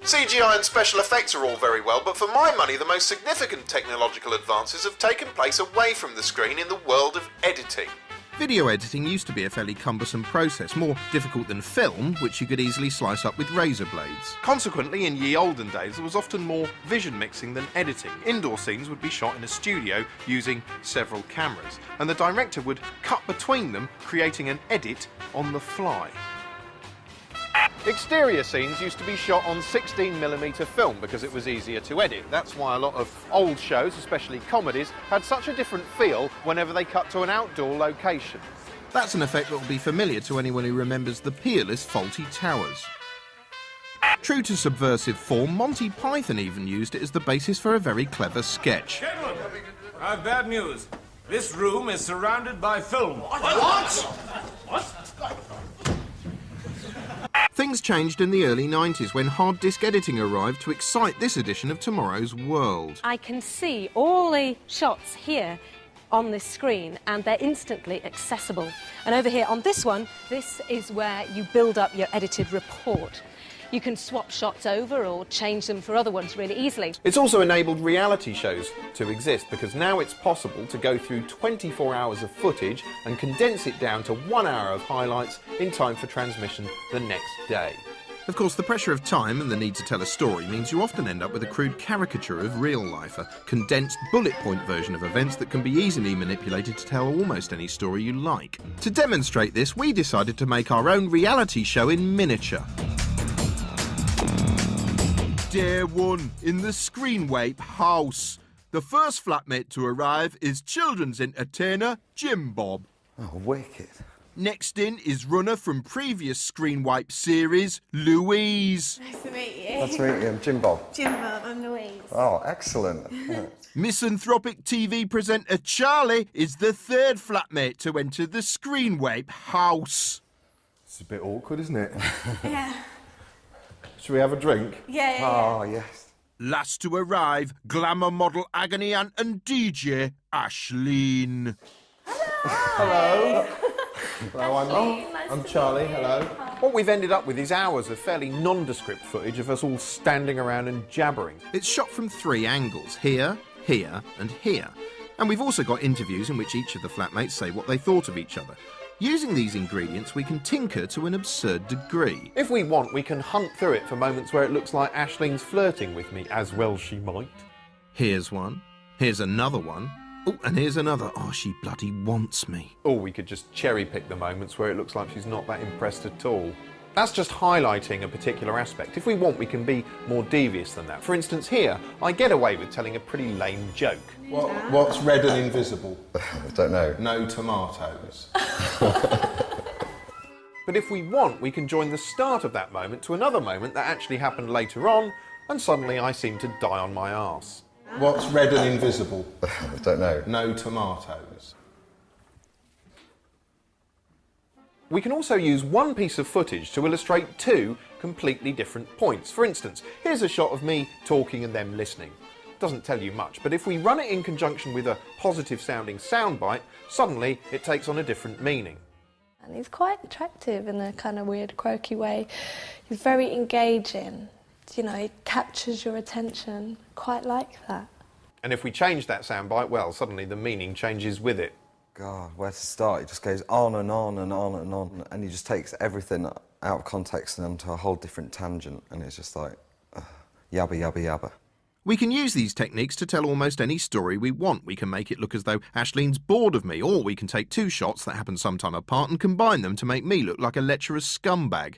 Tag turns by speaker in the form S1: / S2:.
S1: CGI and special effects are all very well, but for my money the most significant technological advances have taken place away from the screen in the world of editing.
S2: Video editing used to be a fairly cumbersome process, more difficult than film, which you could easily slice up with razor blades. Consequently, in ye olden days, there was often more vision mixing than editing. Indoor scenes would be shot in a studio using several cameras, and the director would cut between them, creating an edit on the fly. Exterior scenes used to be shot on 16mm film because it was easier to edit. That's why a lot of old shows, especially comedies, had such a different feel whenever they cut to an outdoor location. That's an effect that will be familiar to anyone who remembers the peerless Fawlty Towers. True to subversive form, Monty Python even used it as the basis for a very clever sketch.
S3: Gentlemen, I have bad news. This room is surrounded by film. What?
S2: Things changed in the early 90s when hard disk editing arrived to excite this edition of tomorrow's world.
S4: I can see all the shots here on this screen and they're instantly accessible. And over here on this one, this is where you build up your edited report. You can swap shots over or change them for other ones really easily.
S2: It's also enabled reality shows to exist because now it's possible to go through 24 hours of footage and condense it down to 1 hour of highlights in time for transmission the next day. Of course, the pressure of time and the need to tell a story means you often end up with a crude caricature of real life, a condensed bullet point version of events that can be easily manipulated to tell almost any story you like. To demonstrate this, we decided to make our own reality show in miniature. Day 1 in the Screenwipe house. The first flatmate to arrive is children's entertainer Jim Bob.
S5: Oh, wicked.
S2: Next in is runner from previous Screenwipe series, Louise.
S6: Nice to meet you.
S5: Nice to meet you. I'm Jim Bob.
S6: Jim Bob, I'm Louise.
S5: Oh, excellent.
S2: Misanthropic TV presenter Charlie is the third flatmate to enter the Screenwipe house.
S7: It's a bit awkward, isn't it?
S6: Yeah.
S7: Should we have a drink?
S6: Yeah.
S5: Oh, yes.
S2: Last to arrive, glamour model agony aunt and DJ Ashleen.
S7: Hello. Hello, I'm Charlie. Hello.
S2: What we've ended up with is hours of fairly nondescript footage of us all standing around and jabbering. It's shot from 3 angles, here, here and here. And we've also got interviews in which each of the flatmates say what they thought of each other. Using these ingredients, we can tinker to an absurd degree. If we want, we can hunt through it for moments where it looks like Ashleen's flirting with me, as well she might. Here's one. Here's another one. Oh, and here's another. Oh, she bloody wants me. Or we could just cherry-pick the moments where it looks like she's not that impressed at all. That's just highlighting a particular aspect. If we want, we can be more devious than that. For instance, here, I get away with telling a pretty lame joke.
S7: What's red and invisible?
S5: I don't know.
S7: No tomatoes.
S2: But if we want, we can join the start of that moment to another moment that actually happened later on, and suddenly I seem to die on my arse.
S7: What's red and invisible?
S5: I don't know.
S7: No tomatoes.
S2: We can also use one piece of footage to illustrate 2 completely different points. For instance, here's a shot of me talking and them listening. Doesn't tell you much, but if we run it in conjunction with a positive sounding soundbite, suddenly it takes on a different meaning.
S8: And he's quite attractive in a kind of weird, quirky way. He's very engaging. You know, he captures your attention. Quite like that.
S2: And if we change that soundbite, well, suddenly the meaning changes with it.
S5: God, where to start? It just goes on and on and on and on, and he just takes everything out of context and onto a whole different tangent, and it's just like, yabba, yabba, yabba.
S2: We can use these techniques to tell almost any story we want. We can make it look as though Ashleen's bored of me, or we can take 2 shots that happen sometime apart and combine them to make me look like a lecherous scumbag.